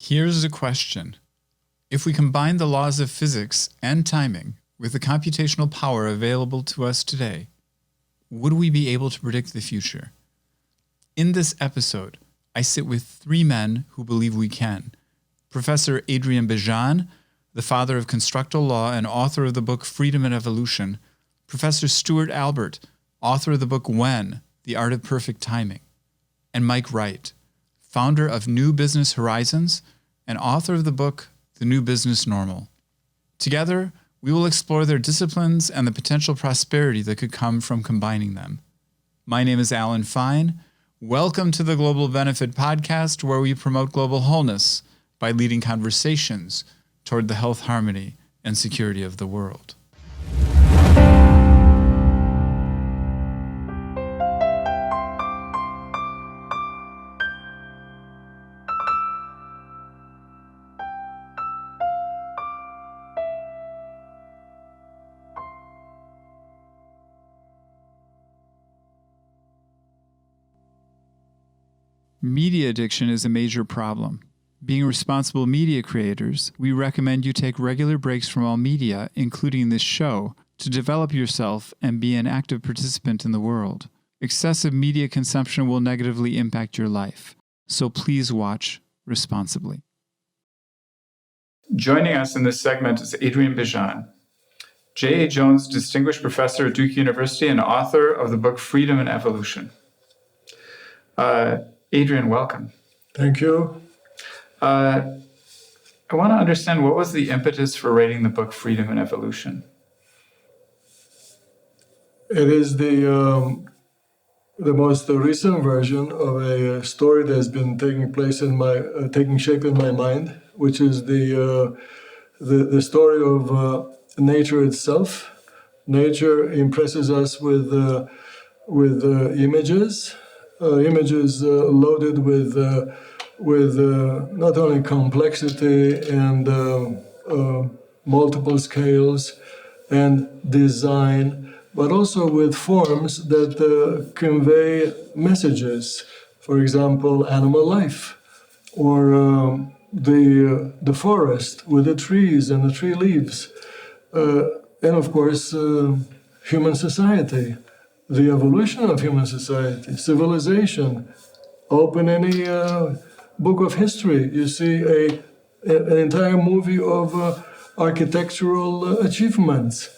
Here's a question. If we combine the laws of physics and timing with the computational power available to us today, would we be able to predict the future? In this episode, I sit with three men who believe we can. Professor Adrian Bejan, the father of constructal law and author of the book Freedom and Evolution, Professor Stuart Albert, author of the book When, The Art of Perfect Timing, and Mike Wright, founder of New Business Horizons and author of the book The New Business Normal. Together, we will explore their disciplines and the potential prosperity that could come from combining them. My name is Alan Fine. Welcome to the Global Benefit Podcast, where we promote global wholeness by leading conversations toward the health, harmony, and security of the world. Media addiction is a major problem. Being responsible media creators, we recommend you take regular breaks from all media, including this show, to develop yourself and be an active participant in the world. Excessive media consumption will negatively impact your life, so please watch responsibly. Joining us in this segment is Adrian Bejan, J.A. Jones Distinguished Professor at Duke University and author of the book Freedom and Evolution. Adrian, welcome. Thank you. I want to understand, what was the impetus for writing the book Freedom and Evolution? It is the most recent version of a story that has been taking shape in my mind, which is the story of nature itself. Nature impresses us with images. Images loaded with not only complexity and multiple scales and design, but also with forms that convey messages. For example, animal life, or the forest with the trees and the tree leaves, and of course, human society. The evolution of human society, civilization. Open any book of history, you see an entire movie of architectural achievements.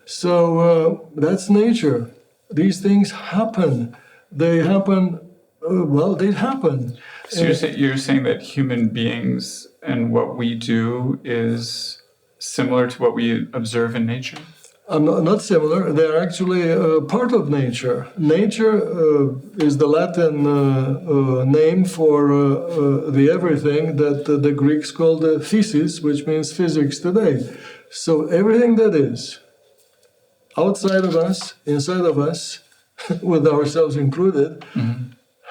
So that's nature. These things happen. They happen, they happen. So you're saying that human beings and what we do is similar to what we observe in nature? Not similar. They are actually part of nature. Nature is the Latin name for the everything that the Greeks called physis, which means physics today. So everything that is outside of us, inside of us, with ourselves included,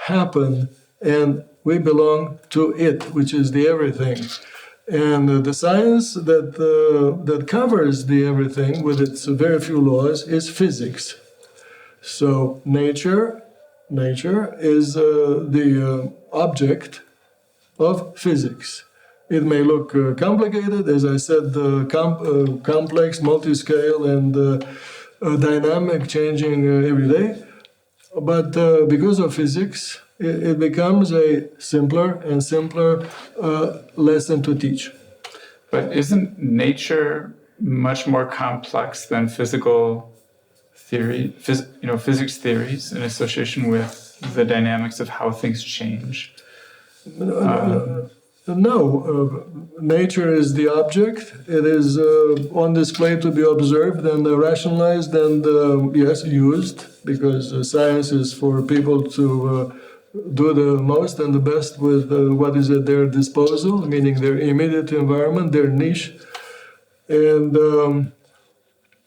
happen, and we belong to it, which is the everything. And the science that covers the everything with its very few laws is physics. So nature is the object of physics. It may look complicated, as I said, complex, multi-scale, and dynamic, changing every day. But because of physics, it becomes a simpler and simpler lesson to teach. But isn't nature much more complex than physical theory, physics theories in association with the dynamics of how things change? No, nature is the object. It is on display to be observed and rationalized and, yes, used, because science is for people to do the most and the best with what is at their disposal, meaning their immediate environment, their niche. And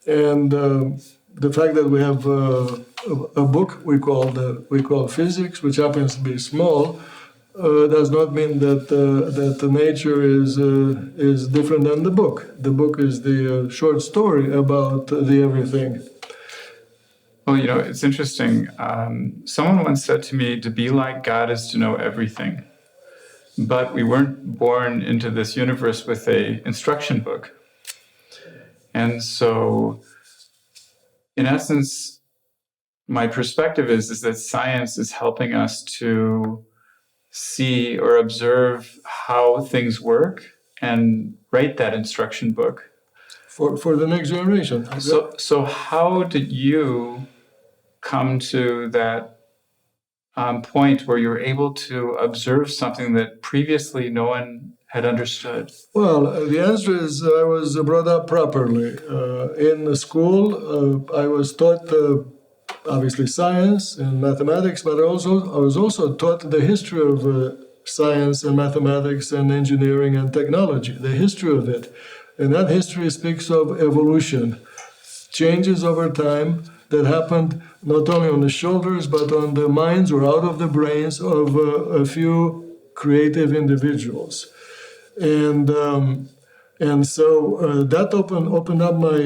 the fact that we have a book we call physics, which happens to be small, does not mean that the nature is different than the book. The book is the short story about the everything. Well, it's interesting. Someone once said to me, to be like God is to know everything. but we weren't born into this universe with a instruction book. And so, in essence, my perspective is that science is helping us to see or observe how things work and write that instruction book for the next generation. So how did you come to that point where you were able to observe something that previously no one had understood? Well, the answer is I was brought up properly. In the school, I was taught obviously science and mathematics, but I was also taught the history of science and mathematics and engineering and technology, the history of it. And that history speaks of evolution, changes over time that happened not only on the shoulders, but on the minds or out of the brains of a few creative individuals. And so that opened up my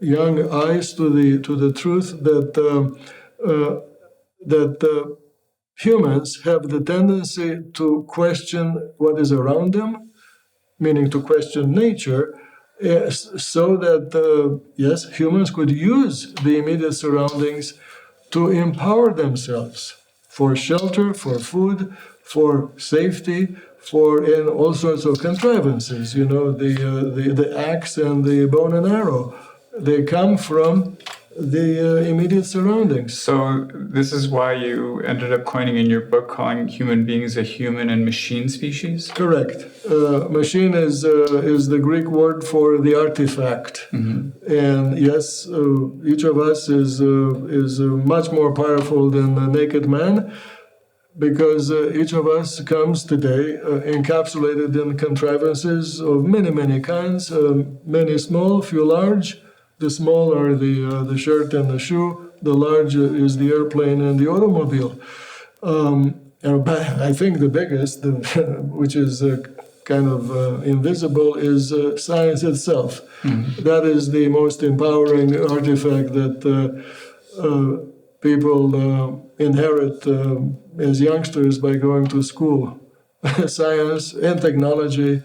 young eyes to the truth that humans have the tendency to question what is around them, meaning to question nature, so that yes, humans could use the immediate surroundings to empower themselves for shelter, for food, for safety, in all sorts of contrivances. You know, the axe and the bow and arrow, they come from the immediate surroundings. So this is why you ended up coining in your book, calling human beings a human and machine species? Correct. Machine is the Greek word for the artifact. Mm-hmm. And yes, each of us is much more powerful than the naked man, because each of us comes today encapsulated in contrivances of many, many kinds, many small, few large. The small are the shirt and the shoe. The large is the airplane and the automobile. I think the biggest, which is kind of invisible, is science itself. Mm-hmm. That is the most empowering artifact that people inherit as youngsters by going to school. Science and technology,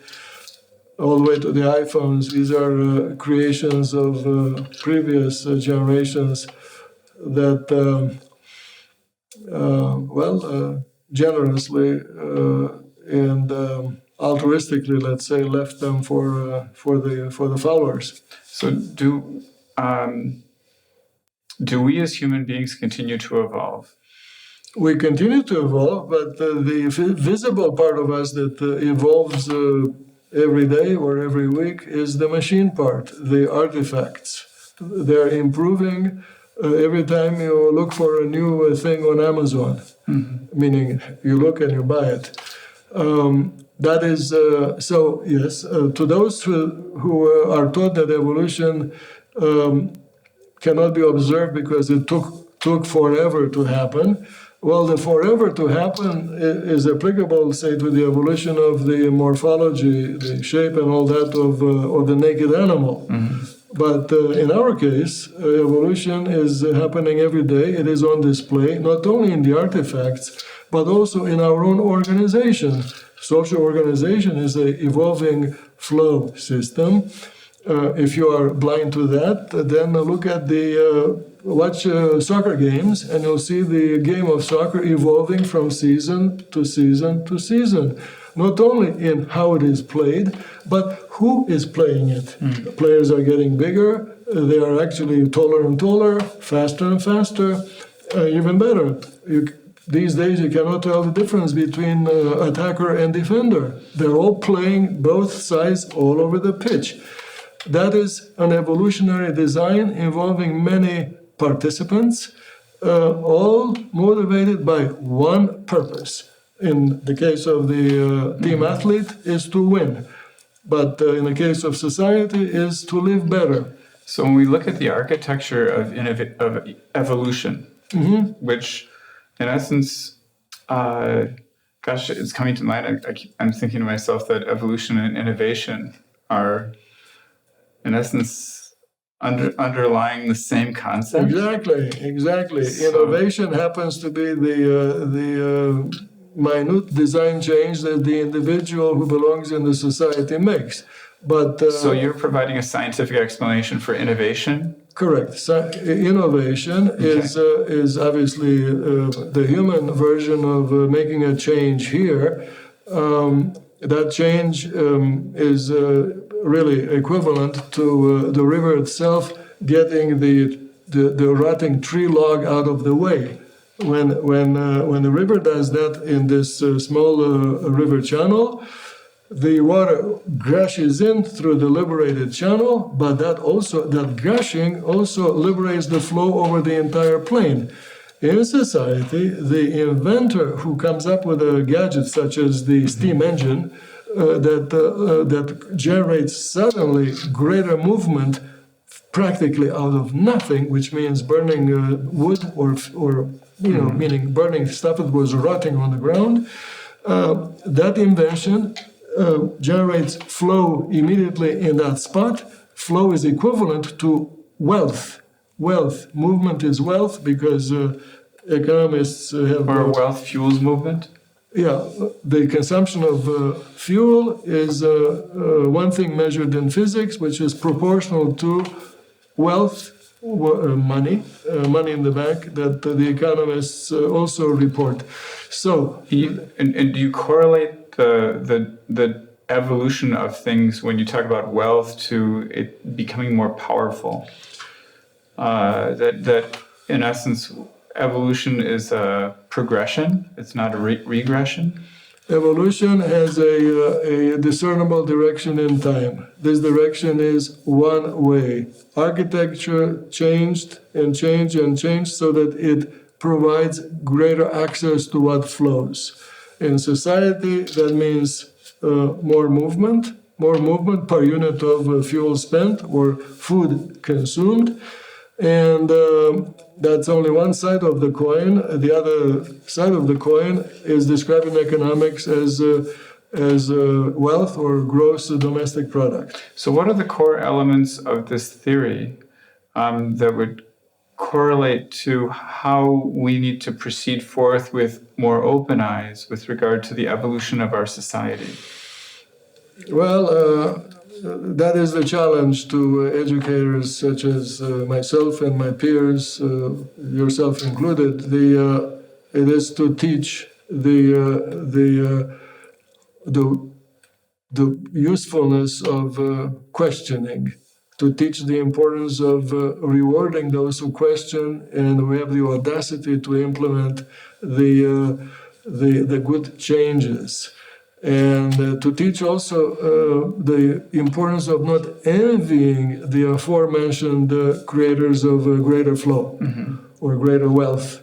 all the way to the iPhones. These are creations of previous generations that, generously and altruistically, let's say, left them for the followers. So do we as human beings continue to evolve? We continue to evolve, but the visible part of us that evolves every day or every week is the machine part, the artifacts. They're improving every time you look for a new thing on Amazon, mm-hmm. meaning you look and you buy it. That is, so yes, to those who are taught that evolution cannot be observed because it took forever to happen. Well, the forever to happen is applicable, say, to the evolution of the morphology, the shape and all that of the naked animal. Mm-hmm. But in our case, evolution is happening every day. It is on display, not only in the artifacts, but also in our own organization. Social organization is an evolving flow system. If you are blind to that, then look at watch soccer games, and you'll see the game of soccer evolving from season to season to season. Not only in how it is played, but who is playing it. Mm. The players are getting bigger. They are actually taller and taller, faster and faster, even better. These days, you cannot tell the difference between attacker and defender. They're all playing both sides all over the pitch. That is an evolutionary design involving many participants, all motivated by one purpose. In the case of the team athlete, is to win. But in the case of society, is to live better. So when we look at the architecture of evolution, mm-hmm. which in essence, it's coming to mind. I'm thinking to myself that evolution and innovation are, in essence, underlying the same concept. Exactly. So, innovation happens to be the minute design change that the individual who belongs in the society makes. But so you're providing a scientific explanation for innovation? Correct. So, innovation is obviously the human version of making a change here. That change is really equivalent to the river itself getting the rotting tree log out of the way. When the river does that in this small river channel, the water gushes in through the liberated channel, but that gushing also liberates the flow over the entire plain. In society, the inventor who comes up with a gadget such as the steam engine that generates suddenly greater movement practically out of nothing, which means burning wood or meaning burning stuff that was rotting on the ground. That invention generates flow immediately in that spot. Flow is equivalent to wealth. Movement is wealth because economists have... Or wealth fuels movement? Yeah, the consumption of fuel is one thing measured in physics, which is proportional to wealth, money in the bank that the economists also report. So, and do you correlate the evolution of things when you talk about wealth to it becoming more powerful? That in essence, evolution is a progression; it's not a regression. Evolution has a discernible direction in time. This direction is one way. Architecture changed and changed so that it provides greater access to what flows. In society, that means more movement per unit of fuel spent or food consumed. And that's only one side of the coin. The other side of the coin is describing economics as wealth or gross domestic product. So what are the core elements of this theory that would correlate to how we need to proceed forth with more open eyes with regard to the evolution of our society? Well, that is the challenge to educators such as myself and my peers, yourself included. It is to teach the usefulness of questioning, to teach the importance of rewarding those who question and who have the audacity to implement the good changes. And to teach also the importance of not envying the aforementioned creators of greater flow or greater wealth.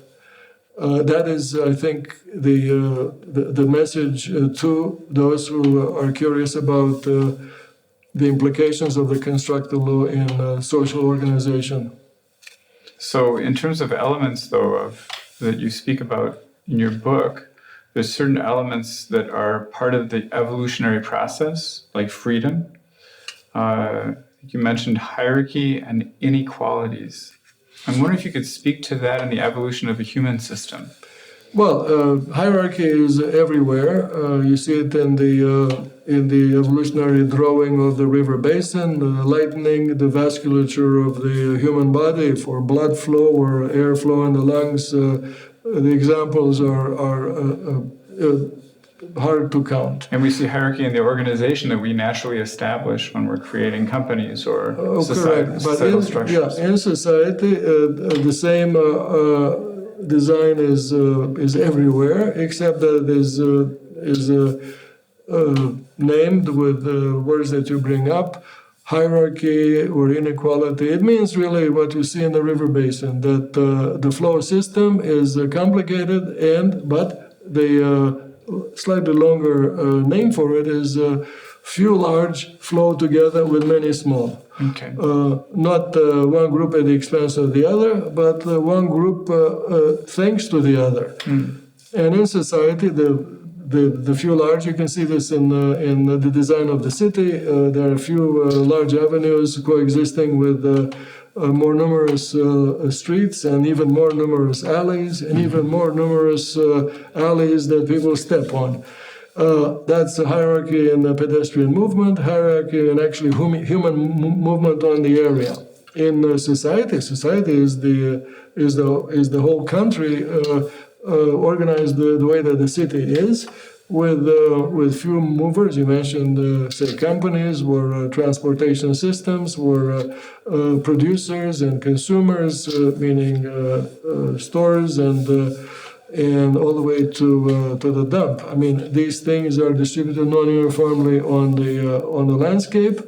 That is, I think, the message to those who are curious about the implications of the constructive law in social organization. So, in terms of elements, though, that you speak about in your book, there's certain elements that are part of the evolutionary process, like freedom. You mentioned hierarchy and inequalities. I'm wondering if you could speak to that in the evolution of a human system. Well, hierarchy is everywhere. You see it in the evolutionary drawing of the river basin, lightening the vasculature of the human body for blood flow or airflow in the lungs. The examples are hard to count. And we see hierarchy in the organization that we naturally establish when we're creating companies or societal structures. Yeah, in society, the same design is everywhere, except that it is named with the words that you bring up. Hierarchy or inequality. It means really what you see in the river basin, that the flow system is complicated, but the slightly longer name for it is few large flow together with many small. Okay. Not one group at the expense of the other, but one group thanks to the other. And in society, the few large, you can see this in the design of the city. There are a few large avenues coexisting with more numerous streets, and even more numerous alleys, and even more numerous alleys that people step on. That's a hierarchy in the pedestrian movement, hierarchy in actually human movement on the area. In society is the whole country organized the way that the city is, with few movers. You mentioned, say, companies, or transportation systems, or producers and consumers, meaning stores and all the way to the dump. I mean, these things are distributed non-uniformly on the landscape,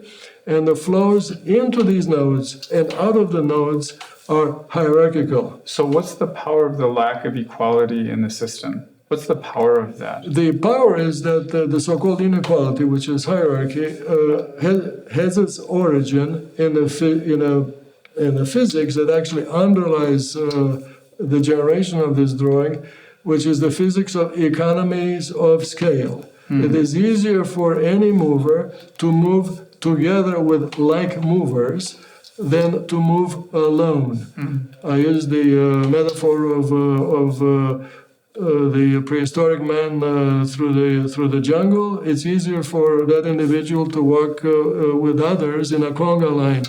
and the flows into these nodes and out of the nodes are hierarchical. So what's the power of the lack of equality in the system? What's the power of that? The power is that the so-called inequality, which is hierarchy, has its origin in the physics that actually underlies the generation of this drawing, which is the physics of economies of scale. It is easier for any mover to move together with like movers than to move alone. I use the metaphor of the prehistoric man through the jungle. It's easier for that individual to walk with others in a conga line.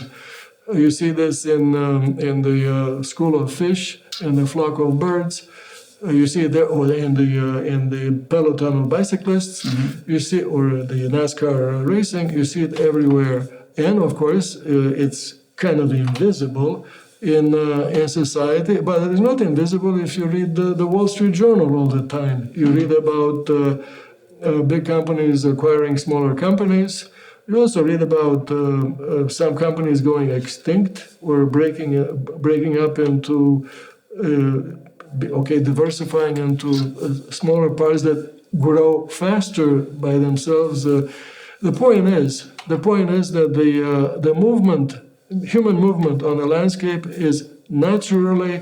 You see this in the school of fish, in the flock of birds. You see it there, or in the peloton of bicyclists. You see, or the NASCAR racing. You see it everywhere, and of course, it's kind of invisible in society, but it is not invisible if you read the Wall Street Journal all the time. You read about big companies acquiring smaller companies. You also read about some companies going extinct or breaking up into, diversifying into smaller parts that grow faster by themselves. The point is that the movement, human movement on the landscape, is naturally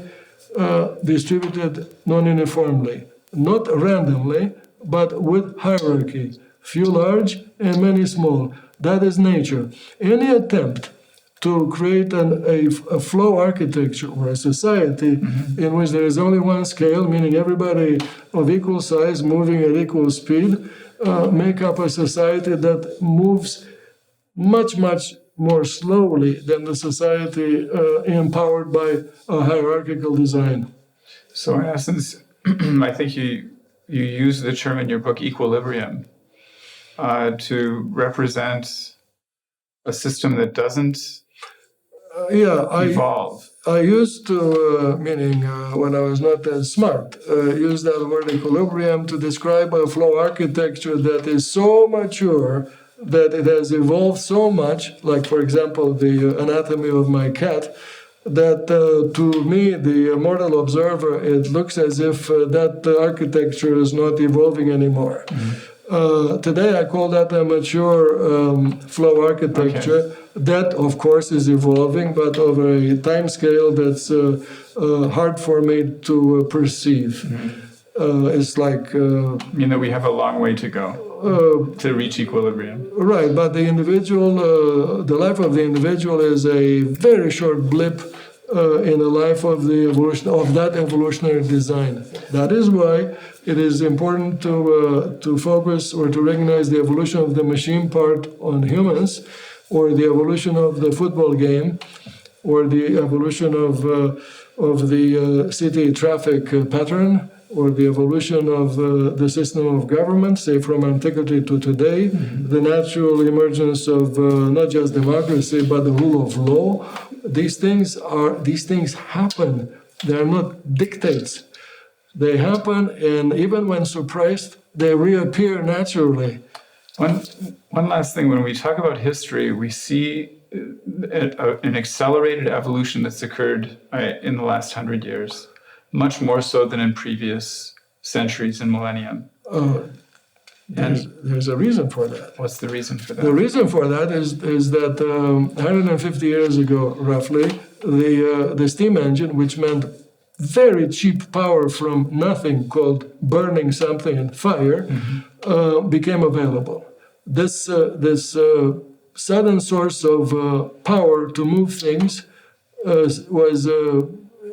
distributed non-uniformly, not randomly, but with hierarchy. Few large and many small. That is nature. Any attempt to create a flow architecture or a society in which there is only one scale, meaning everybody of equal size moving at equal speed, make up a society that moves much, much more slowly than the society empowered by a hierarchical design. So in essence, I think you use the term in your book equilibrium to represent a system that doesn't evolve. I used to, meaning when I was not that smart, use that word equilibrium to describe a flow architecture that is so mature that it has evolved so much, like, for example, the anatomy of my cat, that to me, the mortal observer, it looks as if that architecture is not evolving anymore. Today, I call that a mature flow architecture. Okay. That, of course, is evolving, but over a time scale that's hard for me to perceive. It's like... mean that we have a long way to go to reach equilibrium. Right, but the individual, the life of the individual is a very short blip in the life of the evolution of that evolutionary design. That is why it is important to focus or to recognize the evolution of the machine part on humans, or the evolution of the football game, or the evolution of the city traffic pattern, or the evolution of the system of government, say from antiquity to today, the natural emergence of not just democracy but the rule of law. These things happen. They are not dictates. They happen, and even when suppressed, they reappear naturally. One last thing, when we talk about history, we see an accelerated evolution that's occurred in the last 100 years, much more so than in previous centuries and millennium. There's a reason for that. What's the reason for that? The reason for that is that 150 years ago, roughly, the steam engine, which meant very cheap power from nothing, called burning something in fire, became available. This sudden source of power to move things was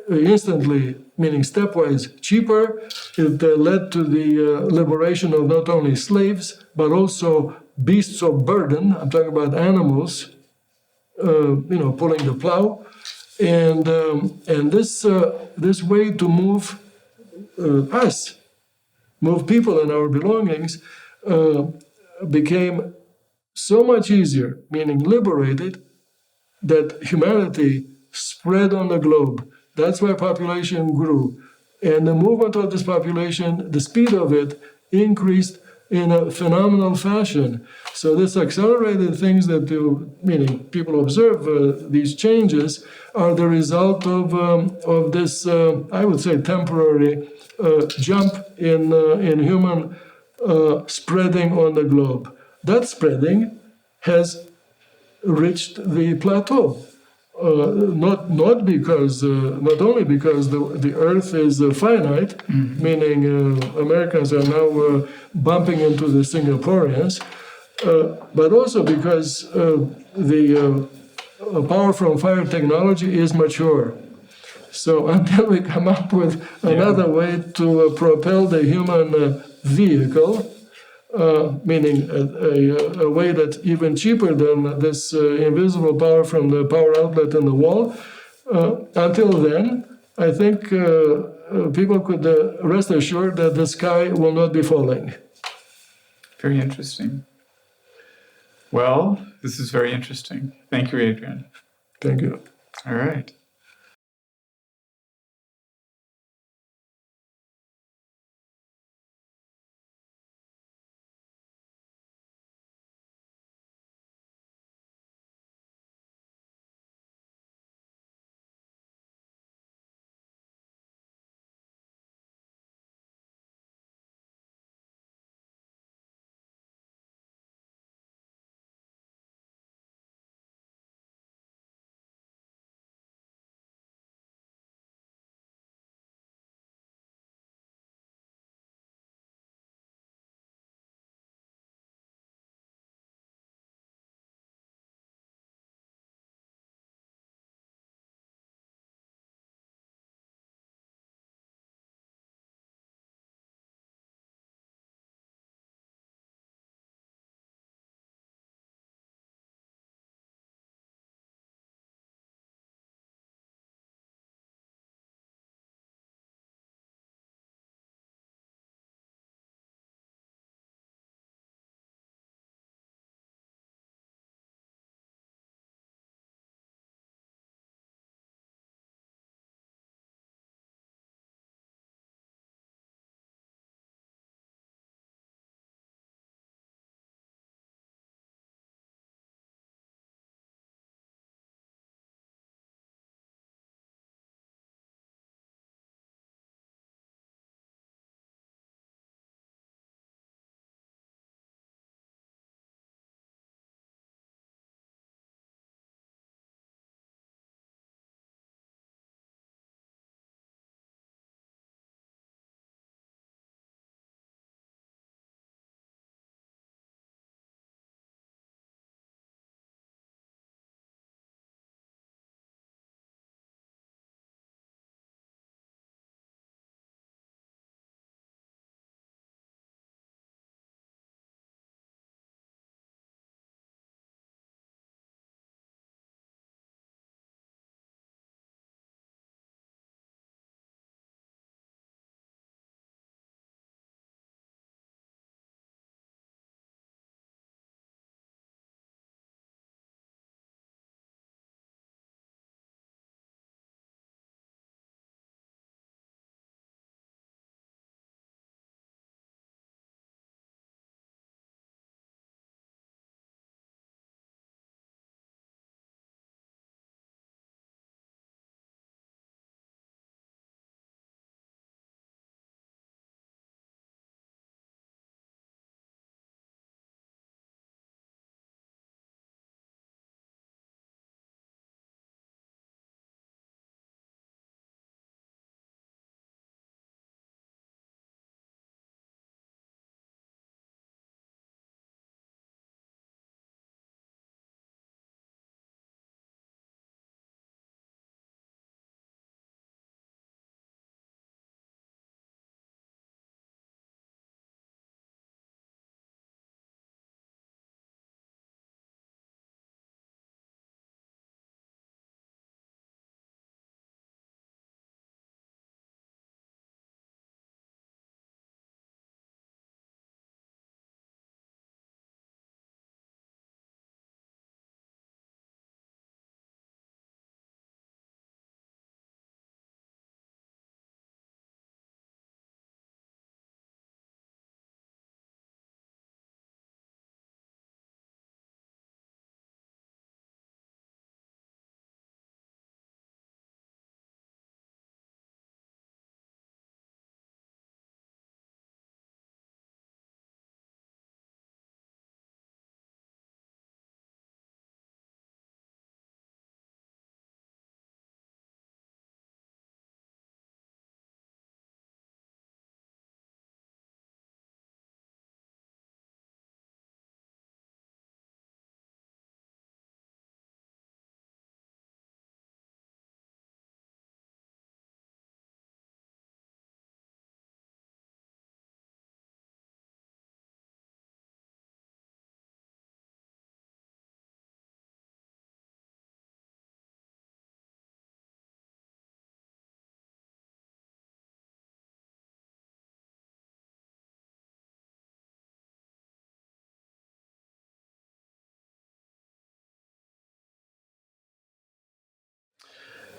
instantly, meaning stepwise, cheaper. It led to the liberation of not only slaves, but also beasts of burden. I'm talking about animals, pulling the plow. And this way to move move people and our belongings, became so much easier, meaning liberated, that humanity spread on the globe. That's why population grew. And the movement of this population, the speed of it, increased in a phenomenal fashion. So this accelerated things that do, meaning people observe these changes, are the result of this, I would say, temporary jump in human spreading on the globe. That spreading has reached the plateau. Not because not only because the Earth is finite, meaning Americans are now bumping into the Singaporeans, but also because the power from fire technology is mature. So until we come up with another way to propel the human vehicle, meaning a way that's even cheaper than this invisible power from the power outlet in the wall. Until then, I think people could rest assured that the sky will not be falling. Very interesting. Well, this is very interesting. Thank you, Adrian. Thank you. All right.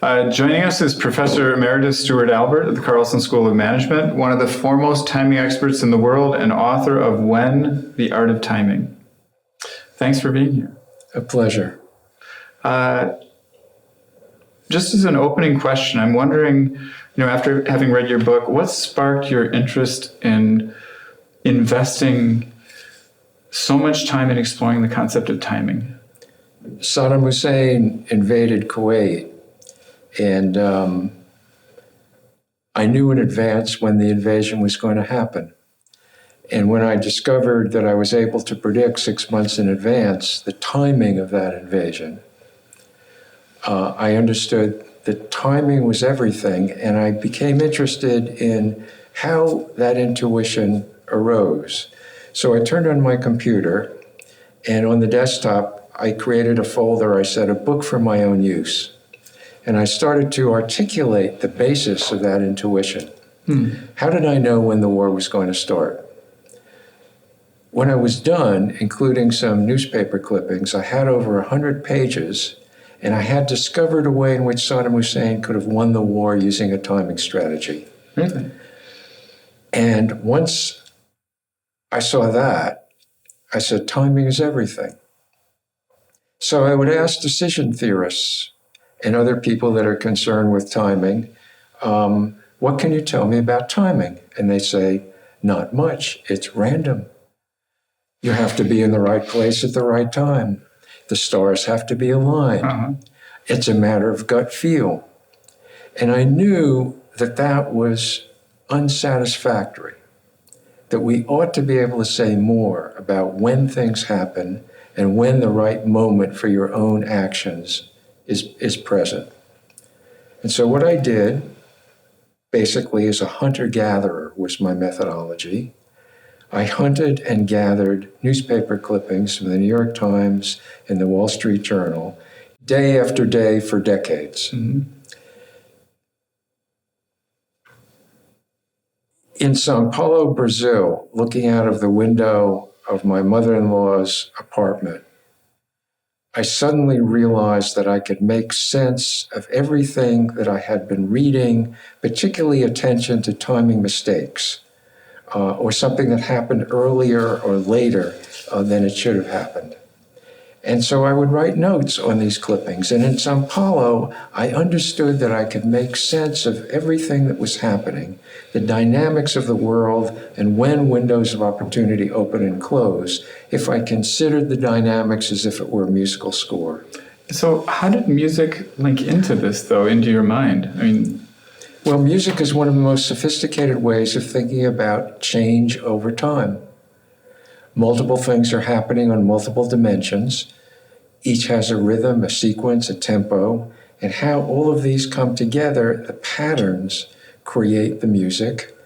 Joining us is Professor Emeritus Stuart Albert at the Carlson School of Management, one of the foremost timing experts in the world and author of When, The Art of Timing. Thanks for being here. A pleasure. Just as an opening question, I'm wondering, after having read your book, what sparked your interest in investing so much time in exploring the concept of timing? Saddam Hussein invaded Kuwait, and I knew in advance when the invasion was going to happen. And when I discovered that I was able to predict 6 months in advance the timing of that invasion, I understood that timing was everything, and I became interested in how that intuition arose. So I turned on my computer, and on the desktop, I created a folder. I said, a book for my own use. And I started to articulate the basis of that intuition. How did I know when the war was going to start? When I was done, including some newspaper clippings, I had over 100 pages, and I had discovered a way in which Saddam Hussein could have won the war using a timing strategy. Really? And once I saw that, I said, timing is everything. So I would ask decision theorists and other people that are concerned with timing, what can you tell me about timing? And they say, not much, it's random. You have to be in the right place at the right time. The stars have to be aligned. It's a matter of gut feel. And I knew that that was unsatisfactory, that we ought to be able to say more about when things happen and when the right moment for your own actions is present. And so what I did, basically as a hunter-gatherer was my methodology. I hunted and gathered newspaper clippings from the New York Times and the Wall Street Journal, day after day for decades. In Sao Paulo, Brazil, looking out of the window of my mother-in-law's apartment, I suddenly realized that I could make sense of everything that I had been reading, particularly attention to timing mistakes, or something that happened earlier or later than it should have happened. And so I would write notes on these clippings. And in Sao Paulo, I understood that I could make sense of everything that was happening, the dynamics of the world, and when windows of opportunity open and close, if I considered the dynamics as if it were a musical score. So how did music link into this, though, into your mind? Well, music is one of the most sophisticated ways of thinking about change over time. Multiple things are happening on multiple dimensions. Each has a rhythm, a sequence, a tempo, and how all of these come together, the patterns create the music,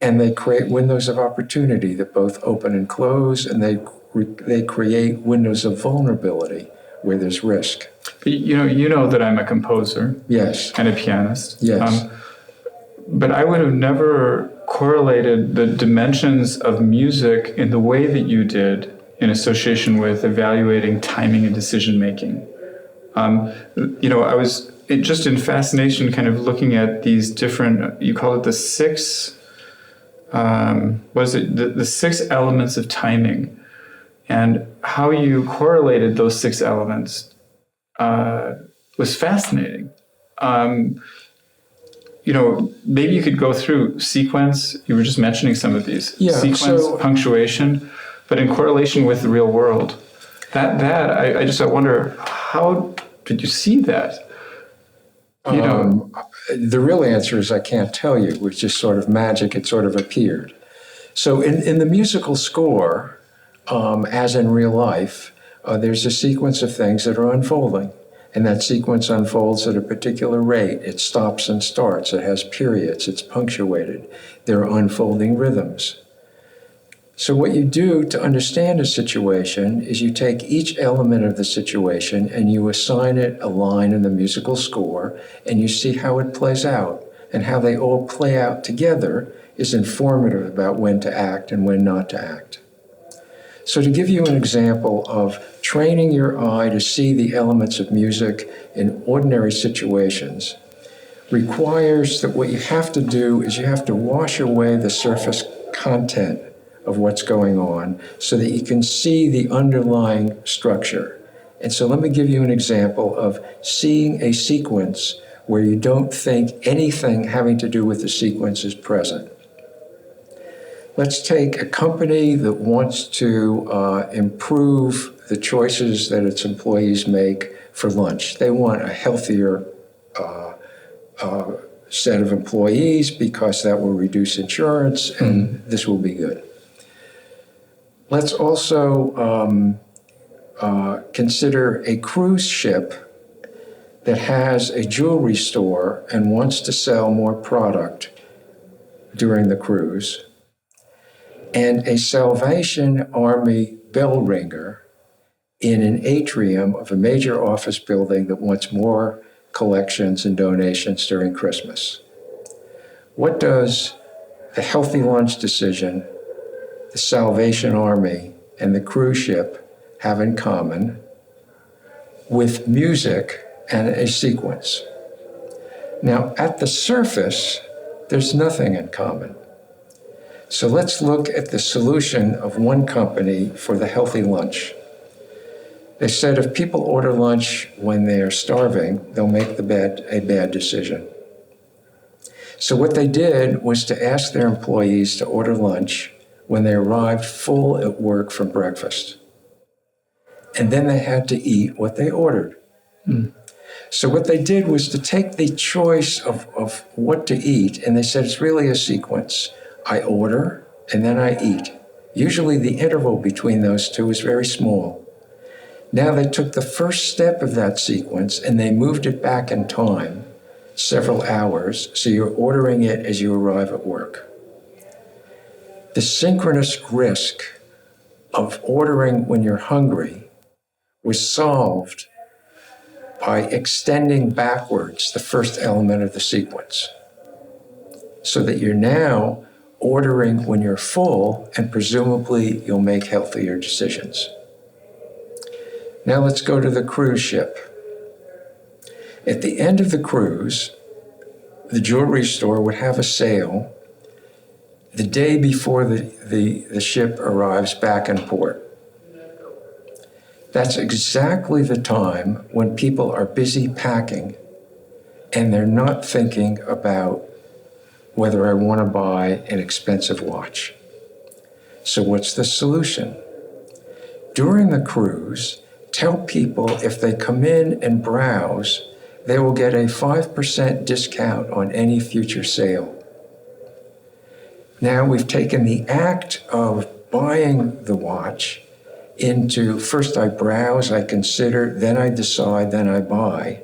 and they create windows of opportunity that both open and close, and they create windows of vulnerability where there's risk. But you know that I'm a composer. Yes. And a pianist. Yes. But I would have never correlated the dimensions of music in the way that you did in association with evaluating timing and decision making. I was just in fascination kind of looking at these different, you call it the six, the 6 elements of timing, and how you correlated those 6 elements was fascinating. Maybe you could go through sequence. You were just mentioning some of these. Yeah, sequence, punctuation, but in correlation with the real world. I wonder, how did you see that? The real answer is I can't tell you. It was just sort of magic. It sort of appeared. So in the musical score, as in real life, there's a sequence of things that are unfolding. And that sequence unfolds at a particular rate. It stops and starts. It has periods. It's punctuated. There are unfolding rhythms. So what you do to understand a situation is you take each element of the situation and you assign it a line in the musical score, and you see how it plays out. And how they all play out together is informative about when to act and when not to act. So to give you an example of training your eye to see the elements of music in ordinary situations requires that what you have to do is you have to wash away the surface content of what's going on so that you can see the underlying structure. And so let me give you an example of seeing a sequence where you don't think anything having to do with the sequence is present. Let's take a company that wants to improve the choices that its employees make for lunch. They want a healthier set of employees because that will reduce insurance and this will be good. Let's also consider a cruise ship that has a jewelry store and wants to sell more product during the cruise, and a Salvation Army bell ringer in an atrium of a major office building that wants more collections and donations during Christmas. What does the healthy lunch decision, the Salvation Army, and the cruise ship have in common with music and a sequence? Now, at the surface, there's nothing in common. So let's look at the solution of one company for the healthy lunch. They said if people order lunch when they are starving, they'll make a bad decision. So what they did was to ask their employees to order lunch when they arrived full at work from breakfast. And then they had to eat what they ordered. So what they did was to take the choice of what to eat, and they said it's really a sequence. I order, and then I eat. Usually the interval between those two is very small. Now they took the first step of that sequence and they moved it back in time, several hours, so you're ordering it as you arrive at work. The synchronous risk of ordering when you're hungry was solved by extending backwards the first element of the sequence, so that you're now ordering when you're full, and presumably you'll make healthier decisions. Now let's go to the cruise ship. At the end of the cruise, the jewelry store would have a sale the day before the ship arrives back in port. That's exactly the time when people are busy packing and they're not thinking about whether I want to buy an expensive watch. So what's the solution? During the cruise, tell people if they come in and browse, they will get a 5% discount on any future sale. Now we've taken the act of buying the watch into first I browse, I consider, then I decide, then I buy.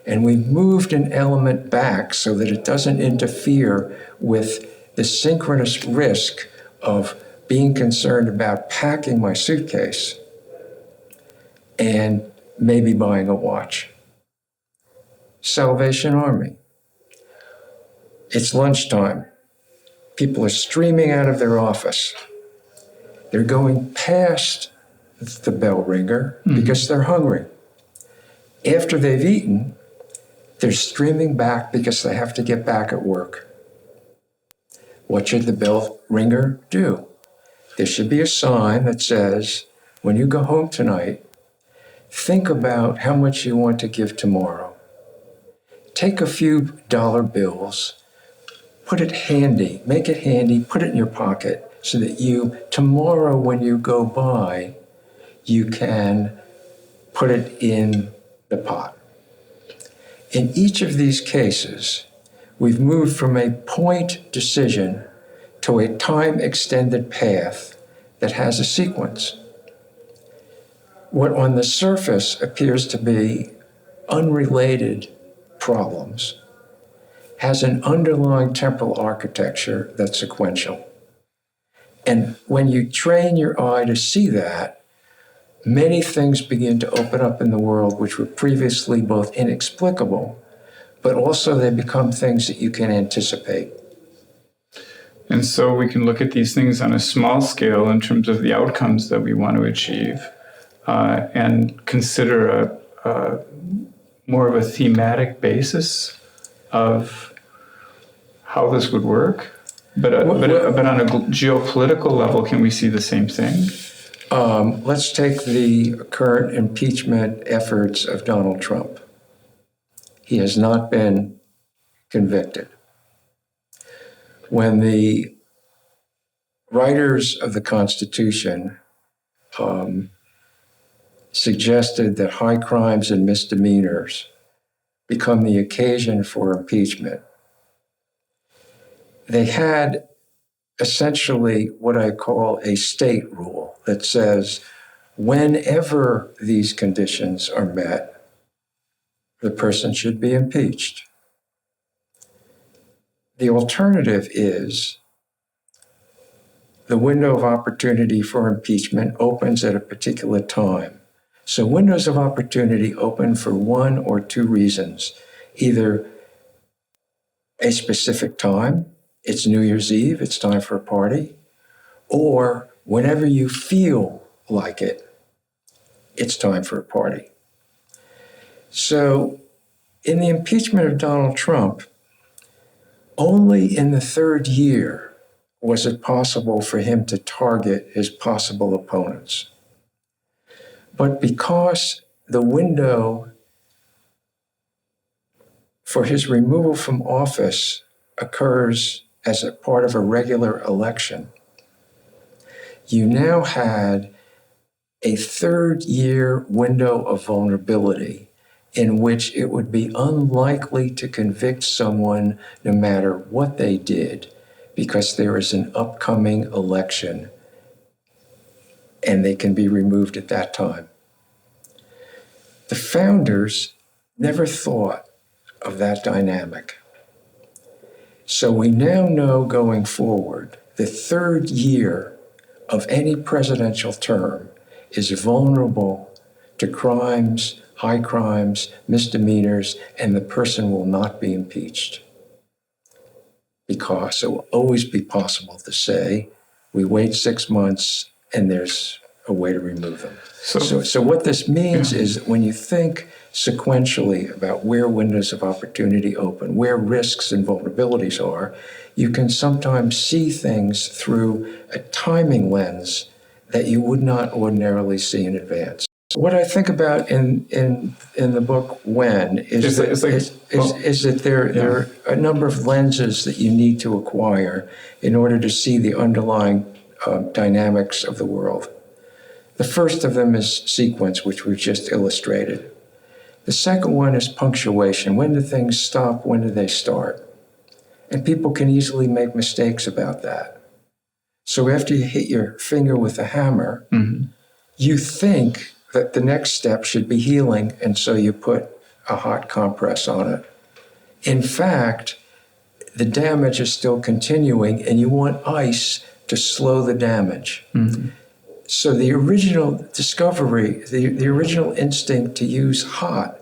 And we've moved an element back so that it doesn't interfere with the synchronous risk of being concerned about packing my suitcase and maybe buying a watch. Salvation Army. It's lunchtime. People are streaming out of their office. They're going past the bell ringer because they're hungry. After they've eaten, they're streaming back because they have to get back at work. What should the bell ringer do? There should be a sign that says, when you go home tonight, think about how much you want to give tomorrow. Take a few dollar bills, put it handy, make it handy, put it in your pocket so that tomorrow when you go by, you can put it in the pot. In each of these cases, we've moved from a point decision to a time-extended path that has a sequence. What on the surface appears to be unrelated problems has an underlying temporal architecture that's sequential. And when you train your eye to see that, many things begin to open up in the world which were previously both inexplicable, but also they become things that you can anticipate. And so we can look at these things on a small scale in terms of the outcomes that we want to achieve, and consider a more of a thematic basis of how this would work. But on a geopolitical level, can we see the same thing? Let's take the current impeachment efforts of Donald Trump. He has not been convicted. When the writers of the Constitution suggested that high crimes and misdemeanors become the occasion for impeachment, they had essentially what I call a state rule that says whenever these conditions are met, the person should be impeached. The alternative is the window of opportunity for impeachment opens at a particular time. So windows of opportunity open for one or two reasons. Either a specific time, it's New Year's Eve, it's time for a party, or whenever you feel like it, it's time for a party. So in the impeachment of Donald Trump, only in the third year was it possible for him to target his possible opponents. But because the window for his removal from office occurs as a part of a regular election, you now had a third year window of vulnerability in which it would be unlikely to convict someone no matter what they did, because there is an upcoming election and they can be removed at that time. The founders never thought of that dynamic. So we now know going forward, the third year of any presidential term is vulnerable to crimes, high crimes, misdemeanors, and the person will not be impeached. Because it will always be possible to say, we wait 6 months and there's a way to remove them. So what this means is that when you think sequentially about where windows of opportunity open, where risks and vulnerabilities are, you can sometimes see things through a timing lens that you would not ordinarily see in advance. What I think about in the book When is that there are a number of lenses that you need to acquire in order to see the underlying dynamics of the world. The first of them is sequence, which we've just illustrated. The second one is punctuation. When do things stop? When do they start? And people can easily make mistakes about that. So after you hit your finger with a hammer, you think that the next step should be healing, and so you put a hot compress on it. In fact, the damage is still continuing, and you want ice to slow the damage. So the original discovery, the original instinct to use hot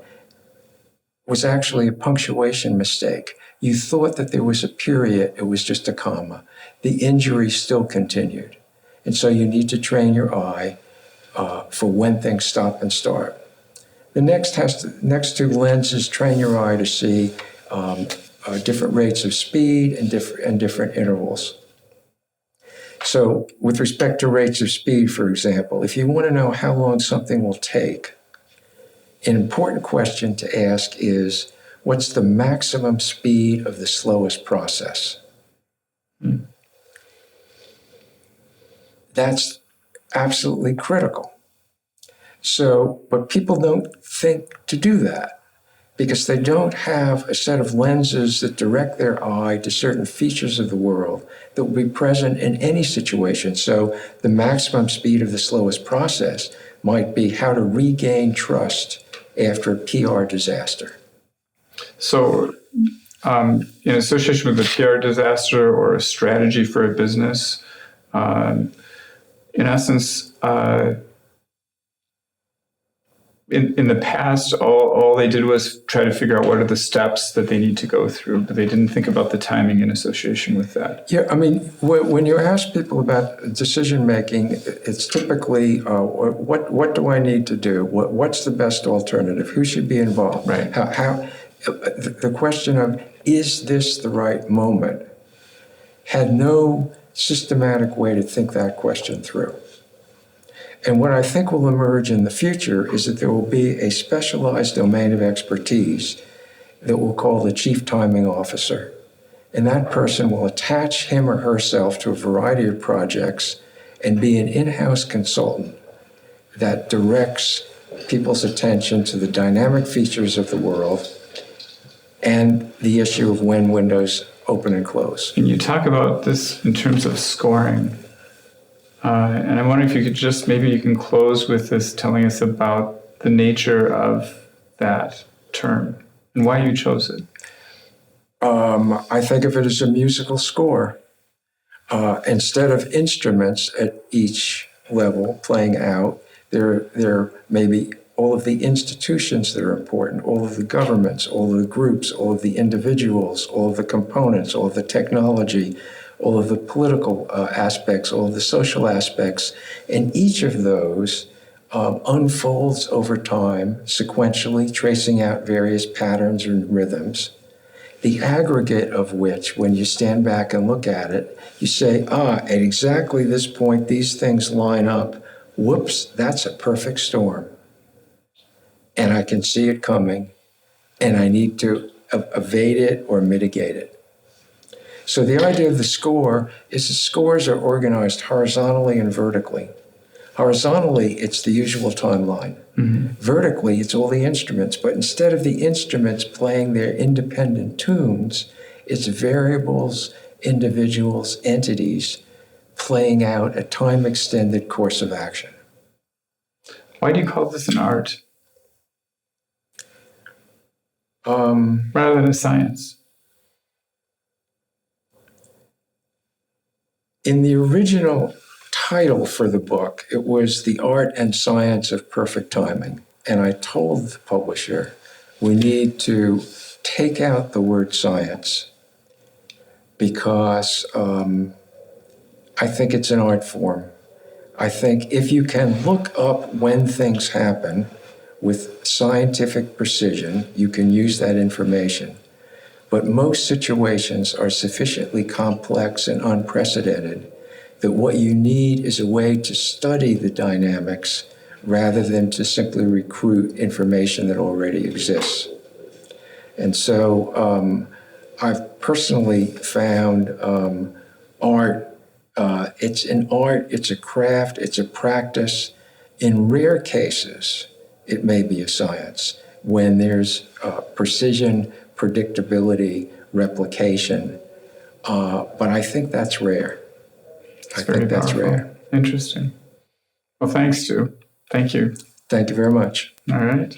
was actually a punctuation mistake. You thought that there was a period, it was just a comma. The injury still continued. And so you need to train your eye for when things stop and start. The next two lenses train your eye to see different rates of speed and different intervals. So with respect to rates of speed, for example, if you want to know how long something will take, an important question to ask is, what's the maximum speed of the slowest process? That's absolutely critical. So, but people don't think to do that because they don't have a set of lenses that direct their eye to certain features of the world that will be present in any situation. So the maximum speed of the slowest process might be how to regain trust after a PR disaster. So in association with a PR disaster or a strategy for a business, in essence, in the past, all they did was try to figure out what are the steps that they need to go through, but they didn't think about the timing in association with that. Yeah, I mean, when you ask people about decision making, it's typically, what do I need to do? What's the best alternative? Who should be involved? Right. The question of, is this the right moment, had no systematic way to think that question through. And what I think will emerge in the future is that there will be a specialized domain of expertise that we'll call the Chief Timing Officer. And that person will attach him or herself to a variety of projects and be an in-house consultant that directs people's attention to the dynamic features of the world and the issue of when windows open and close. And you talk about this in terms of scoring. And I wonder if you could just, maybe you can close with this telling us about the nature of that term and why you chose it. I think of it as a musical score. Instead of instruments at each level playing out, there may be all of the institutions that are important, all of the governments, all of the groups, all of the individuals, all of the components, all of the technology, all of the political aspects, all of the social aspects. And each of those unfolds over time, sequentially, tracing out various patterns and rhythms, the aggregate of which, when you stand back and look at it, you say, at exactly this point, these things line up. Whoops, that's a perfect storm. And I can see it coming, and I need to evade it or mitigate it. So the idea of the score is the scores are organized horizontally and vertically. Horizontally, it's the usual timeline. Mm-hmm. Vertically, it's all the instruments, but instead of the instruments playing their independent tunes, it's variables, individuals, entities playing out a time-extended course of action. Why do you call this an art? Rather than a science? In the original title for the book, it was The Art and Science of Perfect Timing. And I told the publisher, we need to take out the word science because I think it's an art form. I think if you can look up when things happen with scientific precision, you can use that information. But most situations are sufficiently complex and unprecedented that what you need is a way to study the dynamics rather than to simply recruit information that already exists. And so I've personally found art, it's an art, it's a craft, it's a practice. In rare cases, it may be a science when there's precision, predictability, replication. But I think that's rare. I think that's rare. Interesting. Well, thanks, Stu. Thank you. Thank you very much. All right.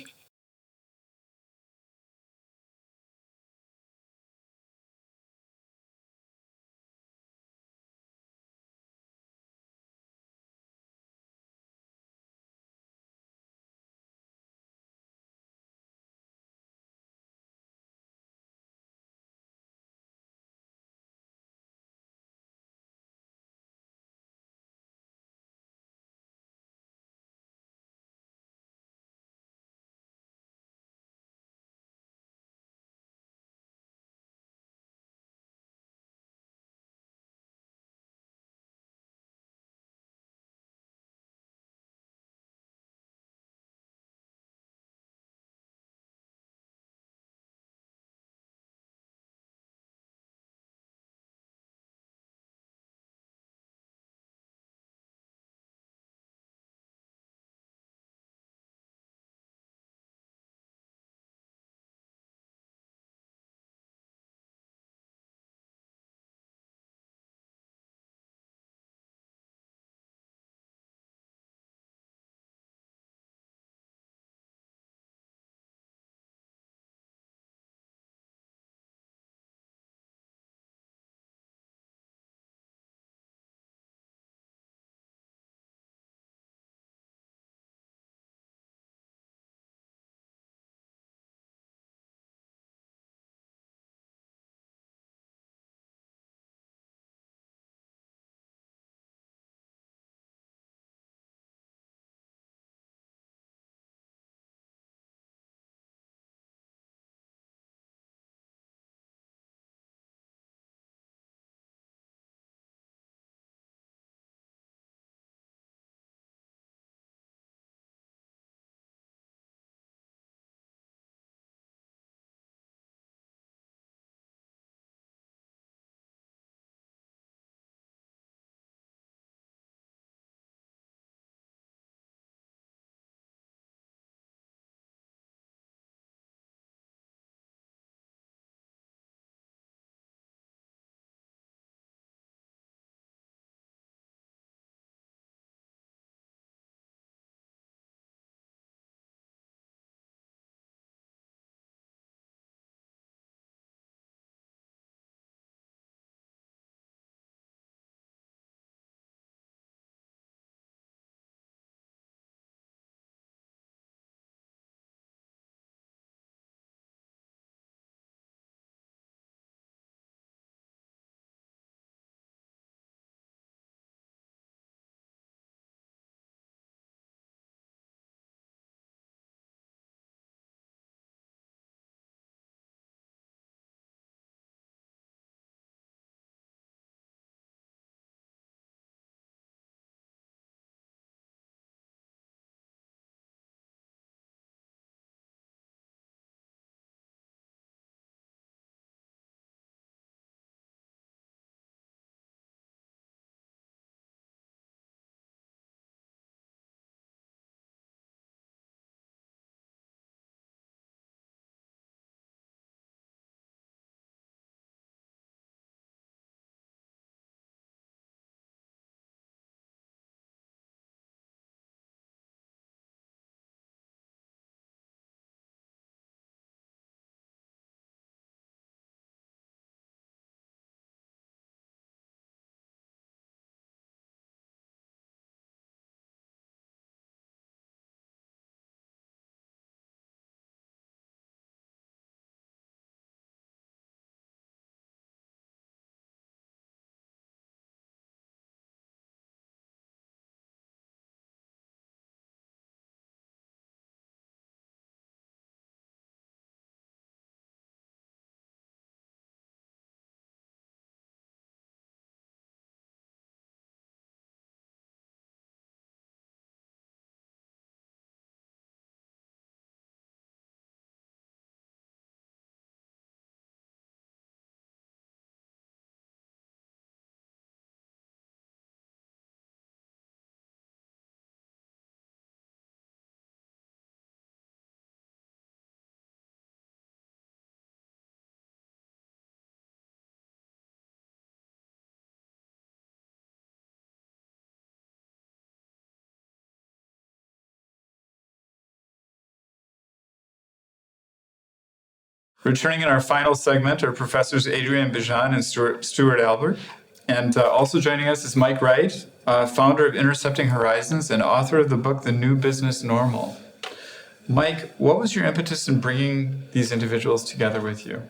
Returning in our final segment are Professors Adrian Bejan and Stuart Albert. And also joining us is Mike Wright, founder of Intercepting Horizons and author of the book, The New Business Normal. Mike, what was your impetus in bringing these individuals together with you?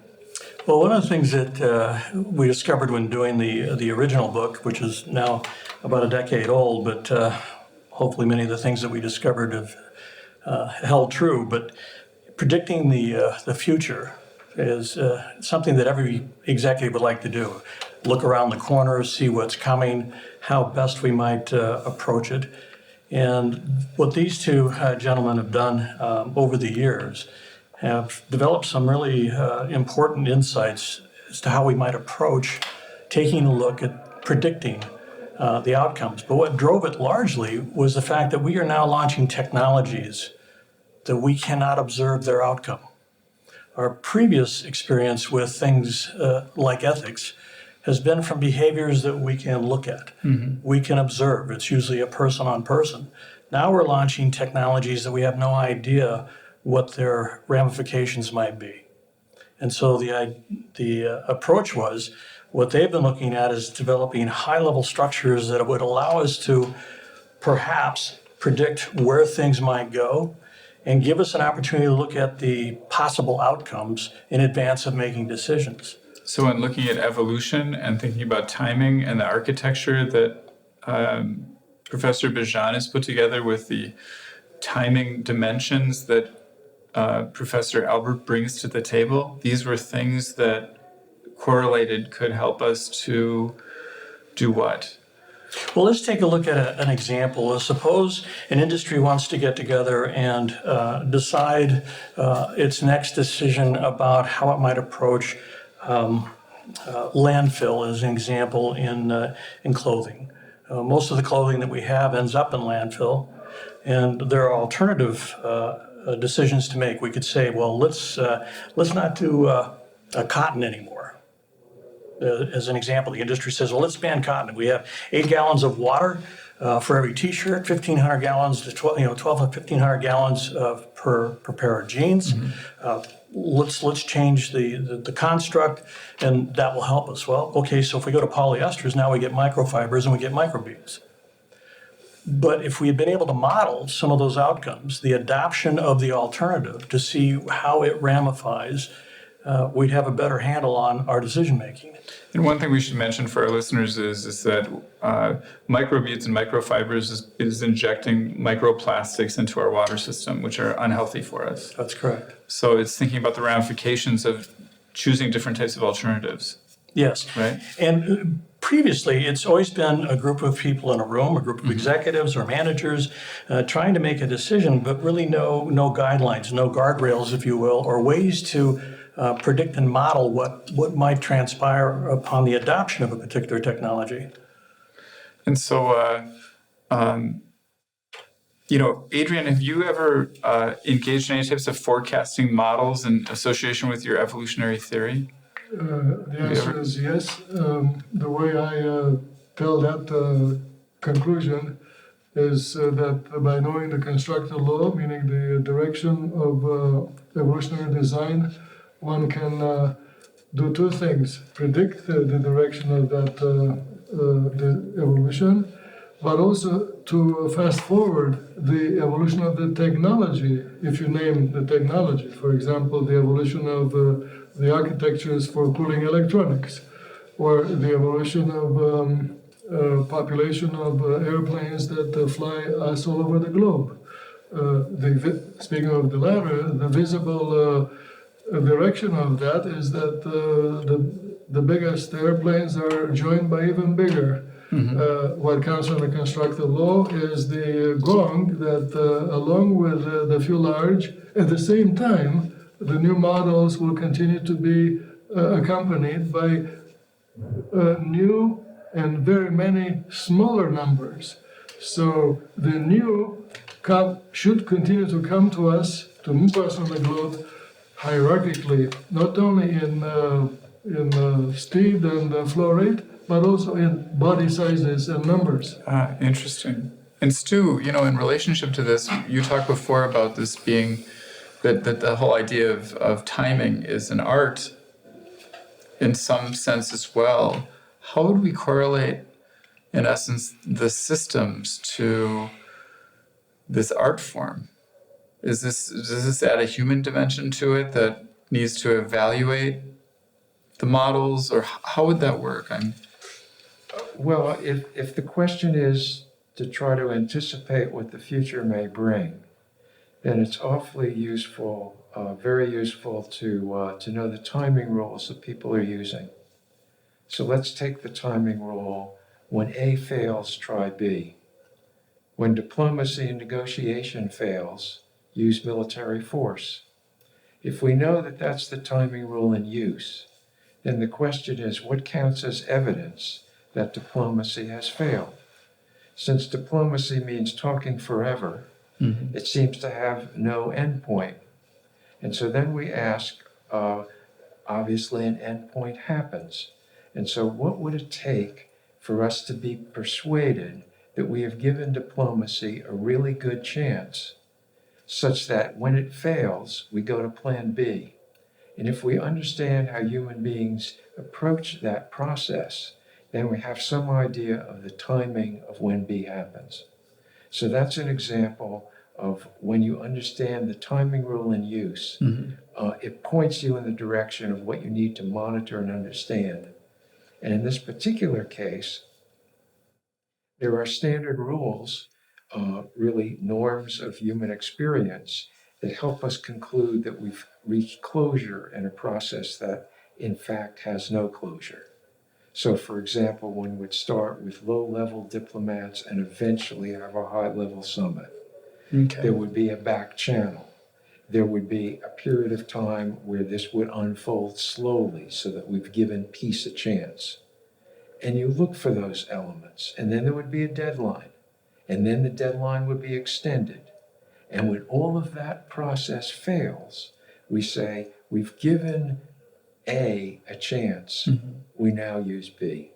Well, one of the things that we discovered when doing the original book, which is now about a decade old, but hopefully many of the things that we discovered have held true, but predicting the future is something that every executive would like to do. Look around the corner, see what's coming, how best we might approach it. And what these two gentlemen have done over the years have developed some really important insights as to how we might approach taking a look at predicting the outcomes. But what drove it largely was the fact that we are now launching technologies that we cannot observe their outcome. Our previous experience with things like ethics has been from behaviors that we can look at, we can observe. It's usually a person on person. Now we're launching technologies that we have no idea what their ramifications might be. And so the approach was, what they've been looking at is developing high-level structures that would allow us to perhaps predict where things might go and give us an opportunity to look at the possible outcomes in advance of making decisions. So in looking at evolution and thinking about timing and the architecture that Professor Bejan has put together with the timing dimensions that Professor Albert brings to the table, these were things that correlated could help us to do what? Well, let's take a look at an example. Suppose an industry wants to get together and decide its next decision about how it might approach landfill, as an example, in clothing. Most of the clothing that we have ends up in landfill, and there are alternative decisions to make. We could say, well, let's not do cotton anymore. As an example, the industry says, well, let's ban cotton. We have 8 gallons of water for every T-shirt, 1,500 gallons to 12 to 1,500 gallons per pair of jeans. Let's change the construct, and that will help us. Well, okay, so if we go to polyesters, now we get microfibers and we get microbeads. But if we had been able to model some of those outcomes, the adoption of the alternative to see how it ramifies, we'd have a better handle on our decision making. And one thing we should mention for our listeners is that microbeads and microfibers is injecting microplastics into our water system, which are unhealthy for us. That's correct. So it's thinking about the ramifications of choosing different types of alternatives. Yes. Right. And previously, it's always been a group of people in a room, a group of executives or managers trying to make a decision, but really no guidelines, no guardrails, if you will, or ways to predict and model what might transpire upon the adoption of a particular technology. And so, Adrian, have you ever engaged in any types of forecasting models in association with your evolutionary theory? The answer is yes. The way I tell that conclusion is that by knowing the constructive law, meaning the direction of evolutionary design, one can do two things: predict the direction of that the evolution, but also to fast forward the evolution of the technology, if you name the technology. For example, the evolution of the architectures for cooling electronics, or the evolution of population of airplanes that fly us all over the globe. Speaking of the latter, the visible direction of that is that the biggest airplanes are joined by even bigger. What counts on the constructive law is the gong that, along with the fuselage, at the same time, the new models will continue to be accompanied by new and very many smaller numbers. So the new should continue to come to us, to move us on the globe hierarchically, not only in speed and flow rate, but also in body sizes and numbers. Interesting. And Stu, in relationship to this, you talked before about this being that the whole idea of timing is an art in some sense as well. How would we correlate, in essence, the systems to this art form? Does this add a human dimension to it that needs to evaluate the models, or how would that work? Well, if the question is to try to anticipate what the future may bring, then it's awfully useful, very useful to know the timing rules that people are using. So let's take the timing rule: when A fails, try B. When diplomacy and negotiation fails, use military force. If we know that that's the timing rule in use, then the question is, what counts as evidence that diplomacy has failed? Since diplomacy means talking forever, it seems to have no endpoint. And so then we ask, obviously an endpoint happens. And so what would it take for us to be persuaded that we have given diplomacy a really good chance, such that when it fails, we go to plan B? And if we understand how human beings approach that process, then we have some idea of the timing of when B happens. So that's an example of when you understand the timing rule in use, it points you in the direction of what you need to monitor and understand. And in this particular case, there are standard rules, really norms of human experience, that help us conclude that we've reached closure in a process that, in fact, has no closure. So, for example, one would start with low-level diplomats and eventually have a high-level summit. Okay. There would be a back channel. There would be a period of time where this would unfold slowly so that we've given peace a chance. And you look for those elements, and then there would be a deadline, and then the deadline would be extended. And when all of that process fails, we say, we've given A a chance, we now use B.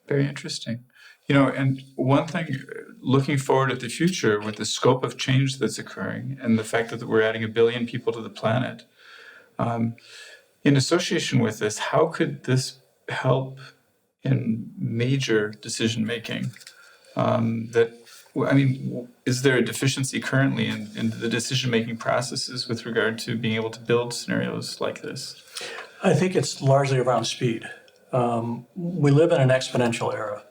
Very interesting. You know, and one thing, looking forward at the future with the scope of change that's occurring and the fact that we're adding 1 billion people to the planet, in association with this, how could this help in major decision making? Is there a deficiency currently in the decision making processes with regard to being able to build scenarios like this? I think it's largely around speed. We live in an exponential era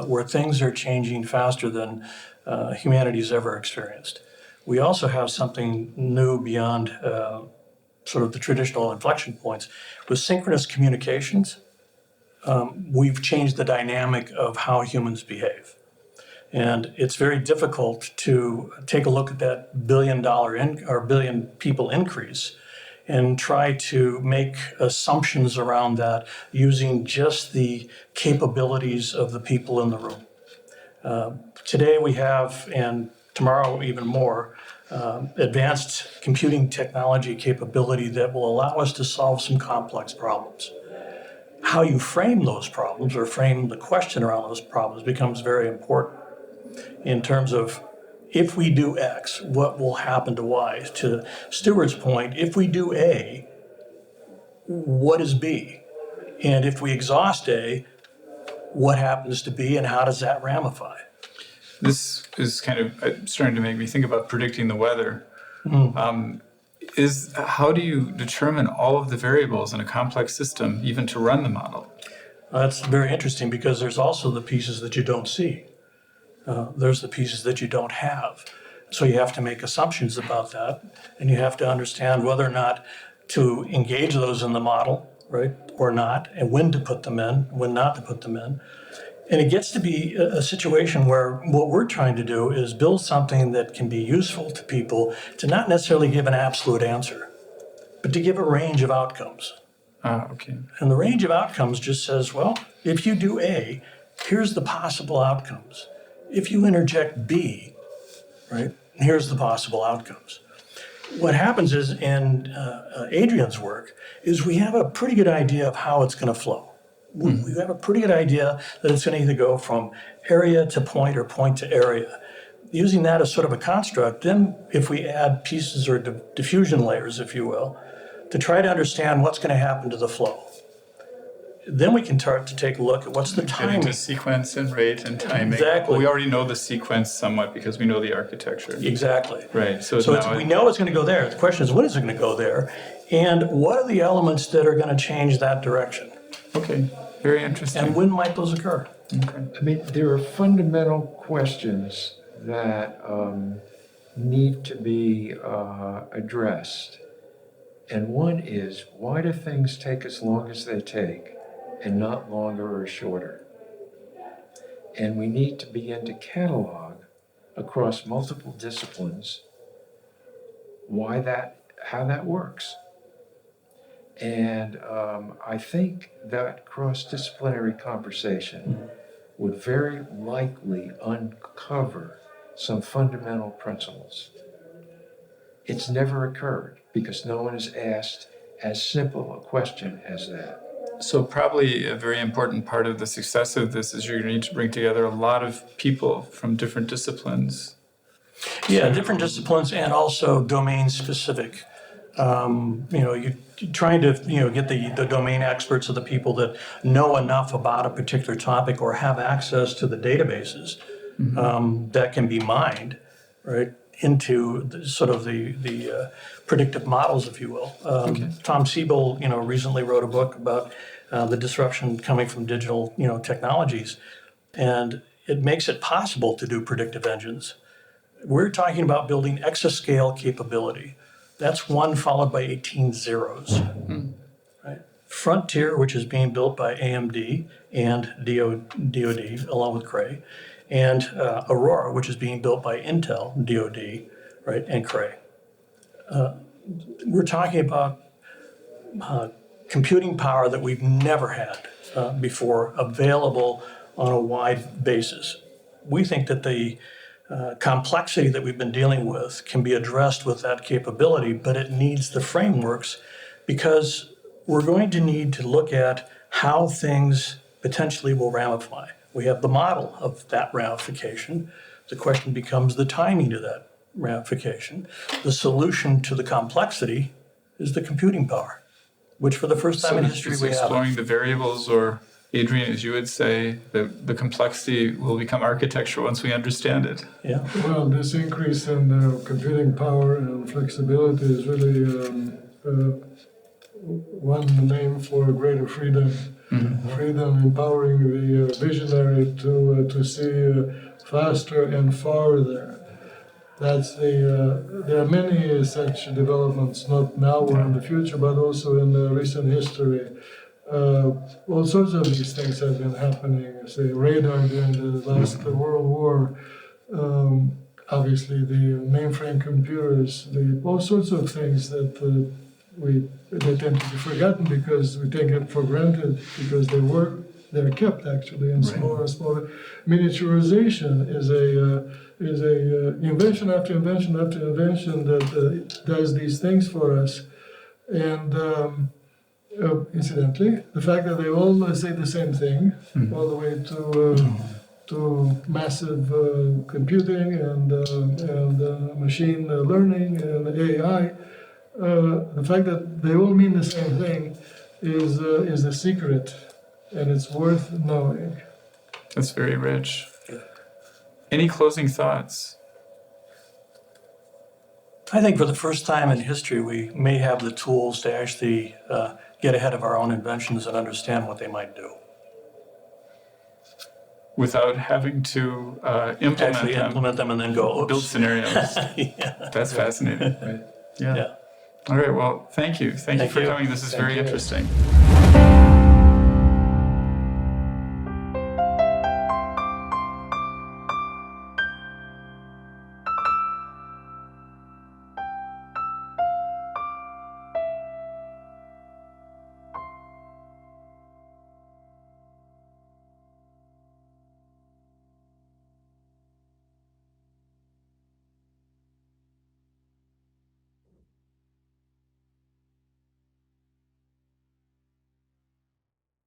where things are changing faster than humanity's ever experienced. We also have something new beyond sort of the traditional inflection points. With synchronous communications, we've changed the dynamic of how humans behave. And it's very difficult to take a look at that billion people increase and try to make assumptions around that using just the capabilities of the people in the room. Today we have, and tomorrow even more, advanced computing technology capability that will allow us to solve some complex problems. How you frame those problems or frame the question around those problems becomes very important in terms of, if we do X, what will happen to Y? To Stuart's point, if we do A, what is B? And if we exhaust A, what happens to B and how does that ramify? This is kind of starting to make me think about predicting the weather. How do you determine all of the variables in a complex system, even to run the model? That's very interesting because there's also the pieces that you don't see. There's the pieces that you don't have. So you have to make assumptions about that, and you have to understand whether or not to engage those in the model, right, or not, and when to put them in, when not to put them in. And it gets to be a situation where what we're trying to do is build something that can be useful to people, to not necessarily give an absolute answer, but to give a range of outcomes. Okay. And the range of outcomes just says, well, if you do A, here's the possible outcomes. If you interject B, right, here's the possible outcomes. What happens is in Adrian's work is we have a pretty good idea of how it's going to flow. We have a pretty good idea that it's going to either go from area to point or point to area. using that as sort of a construct, then if we add pieces or diffusion layers, if you will, to try to understand what's going to happen to the flow, then we can start to take a look at what's the Get timing. into sequence and rate and timing. Exactly. Well, we already know the sequence somewhat because we know the architecture. Exactly. Right. So we know it's going to go there. The question is, when is it going to go there? And what are the elements that are going to change that direction? Okay. Very interesting. And when might those occur? Okay. I mean, there are fundamental questions that need to be addressed. And one is, why do things take as long as they take and not longer or shorter? And we need to begin to catalog across multiple disciplines how that works. And I think that cross-disciplinary conversation would very likely uncover some fundamental principles. It's never occurred because no one has asked as simple a question as that. So probably a very important part of the success of this is you're going to need to bring together a lot of people from different disciplines. Yeah, different disciplines and also domain specific. You're trying to get the domain experts or the people that know enough about a particular topic or have access to the databases that can be mined, right, into the predictive models, if you will. Tom Siebel, recently wrote a book about the disruption coming from digital, technologies, and it makes it possible to do predictive engines. We're talking about building exascale capability. That's 1 followed by 18 zeros. Right? Frontier, which is being built by AMD and DoD, along with Cray, and Aurora, which is being built by Intel, DoD, right, and Cray. We're talking about computing power that we've never had before, available on a wide basis. We think that the complexity that we've been dealing with can be addressed with that capability, but it needs the frameworks because we're going to need to look at how things potentially will ramify. We have the model of that ramification. The question becomes the timing of that ramification. The solution to the complexity is the computing power, which for the first time in history we have. Exploring the variables, or Adrian, as you would say, the complexity will become architecture once we understand it. Yeah. Well, this increase in computing power and flexibility is really one name for greater freedom. Freedom empowering the visionary to see faster and farther. There are many such developments, not now or in the future, but also in recent history. All sorts of these things have been happening. Say radar during the last World War, obviously the mainframe computers, all sorts of things that they tend to be forgotten because we take it for granted because they're kept actually in smaller and smaller. Miniaturization is a invention after invention after invention that does these things for us, and incidentally, the fact that they all say the same thing, all the way to massive computing and machine learning and AI. The fact that they all mean the same thing is a secret, and it's worth knowing. That's very rich. Any closing thoughts? I think for the first time in history, we may have the tools to actually get ahead of our own inventions and understand what they might do. Without having to implement them and then go, oops. Build scenarios. Yeah. That's fascinating. Right. Yeah. Yeah. All right. Well, thank you. Thank you Thank for you. coming. This is Thank very you. interesting.